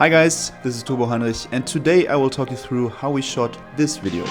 Hi guys, this is Heinrich and today I will talk you through how we shot this video.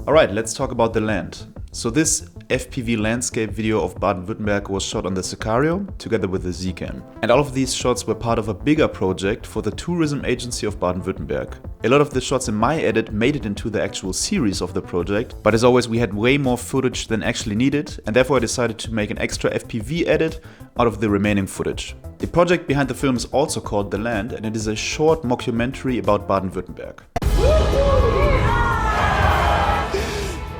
Alright, let's talk about the Länd. So this FPV landscape video of Baden-Württemberg was shot on the Sicario together with the Z-Cam. And all of these shots were part of a bigger project for the tourism agency of Baden-Württemberg. A lot of the shots in my edit made it into the actual series of the project, but as always we had way more footage than actually needed, and therefore I decided to make an extra FPV edit out of the remaining footage. The project behind the film is also called The Länd, and it is a short mockumentary about Baden-Württemberg.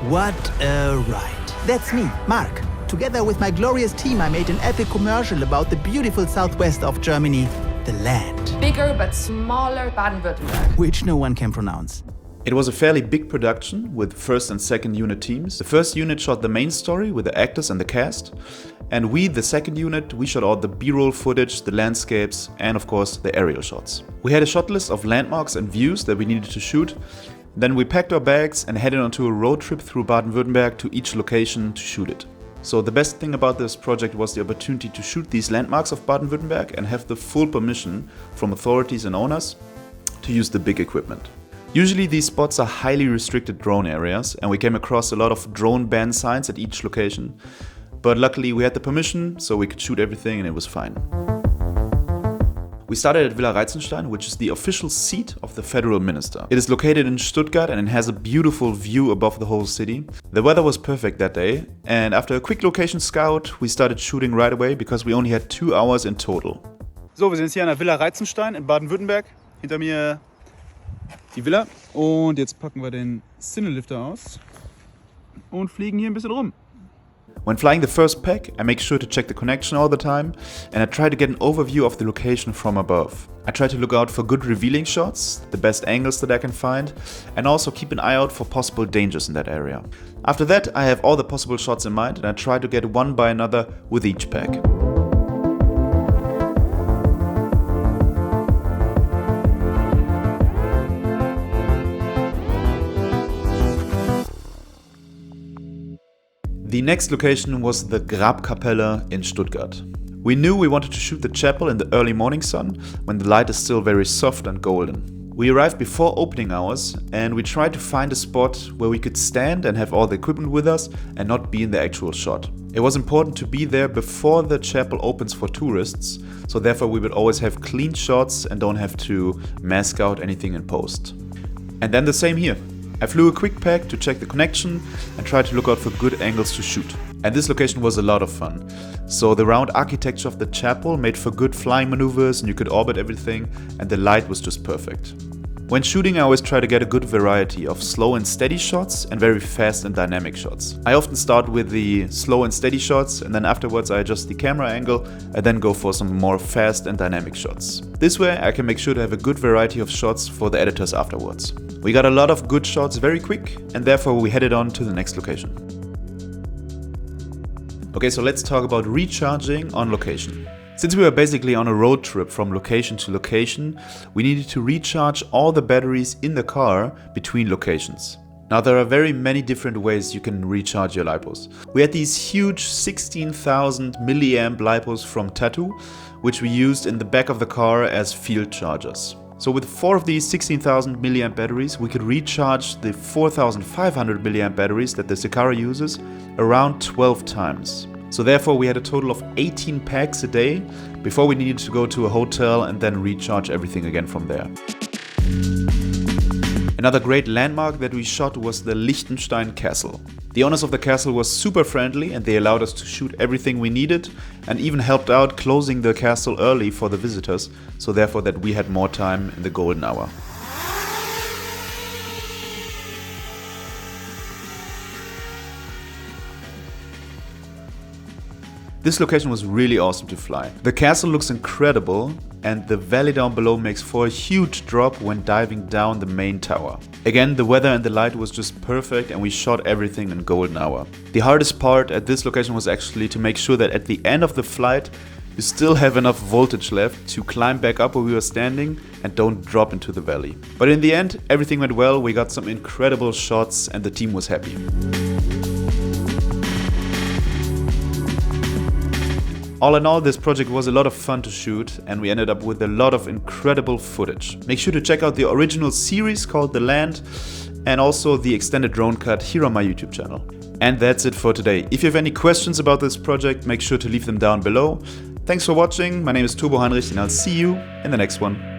What a ride. That's me, Mark. Together with my glorious team, I made an epic commercial about the beautiful southwest of Germany, the Länd. Bigger but smaller Baden-Württemberg. Which no one can pronounce. It was a fairly big production with first and second unit teams. The first unit shot the main story with the actors and the cast. And we, the second unit, we shot all the B-roll footage, the landscapes, and of course the aerial shots. We had a shot list of landmarks and views that we needed to shoot. Then we packed our bags and headed onto a road trip through Baden-Württemberg to each location to shoot it. So the best thing about this project was the opportunity to shoot these landmarks of Baden-Württemberg and have the full permission from authorities and owners to use the big equipment. Usually these spots are highly restricted drone areas and we came across a lot of drone ban signs at each location. But luckily we had the permission, so we could shoot everything and it was fine. We started at Villa Reitzenstein, which is the official seat of the federal minister. It is located in Stuttgart and it has a beautiful view above the whole city. The weather was perfect that day, and after a quick location scout, we started shooting right away because we only had 2 hours in total. So, wir sind jetzt hier an der Villa Reitzenstein in Baden-Württemberg. Hinter mir die Villa. Und jetzt packen wir den Cinelifter aus und fliegen hier ein bisschen rum. When flying the first pack, I make sure to check the connection all the time, and I try to get an overview of the location from above. I try to look out for good revealing shots, the best angles that I can find, and also keep an eye out for possible dangers in that area. After that, I have all the possible shots in mind and I try to get one by another with each pack. The next location was the Grabkapelle in Stuttgart. We knew we wanted to shoot the chapel in the early morning sun, when the light is still very soft and golden. We arrived before opening hours and we tried to find a spot where we could stand and have all the equipment with us and not be in the actual shot. It was important to be there before the chapel opens for tourists, so therefore we would always have clean shots and don't have to mask out anything in post. And then the same here. I flew a quick pack to check the connection and tried to look out for good angles to shoot. And this location was a lot of fun. So the round architecture of the chapel made for good flying maneuvers and you could orbit everything, and the light was just perfect. When shooting, I always try to get a good variety of slow and steady shots and very fast and dynamic shots. I often start with the slow and steady shots, and then afterwards I adjust the camera angle and then go for some more fast and dynamic shots. This way I can make sure to have a good variety of shots for the editors afterwards. We got a lot of good shots very quick, and therefore we headed on to the next location. Okay, so let's talk about recharging on location. Since we were basically on a road trip from location to location, we needed to recharge all the batteries in the car between locations. Now there are very many different ways you can recharge your LiPos. We had these huge 16,000 milliamp LiPos from Tattoo, which we used in the back of the car as field chargers. So with 4 of these 16,000 milliamp batteries, we could recharge the 4,500 milliamp batteries that the Sicario uses around 12 times. So therefore we had a total of 18 packs a day before we needed to go to a hotel and then recharge everything again from there. Another great landmark that we shot was the Liechtenstein Castle. The owners of the castle were super friendly and they allowed us to shoot everything we needed and even helped out closing the castle early for the visitors, so therefore that we had more time in the golden hour. This location was really awesome to fly. The castle looks incredible and the valley down below makes for a huge drop when diving down the main tower. Again, the weather and the light was just perfect and we shot everything in golden hour. The hardest part at this location was actually to make sure that at the end of the flight you still have enough voltage left to climb back up where we were standing and don't drop into the valley. But in the end, everything went well, we got some incredible shots and the team was happy. All in all, this project was a lot of fun to shoot and we ended up with a lot of incredible footage. Make sure to check out the original series called The Land and also the extended drone cut here on my YouTube channel. And that's it for today. If you have any questions about this project, make sure to leave them down below. Thanks for watching, my name is Heinrich and I'll see you in the next one.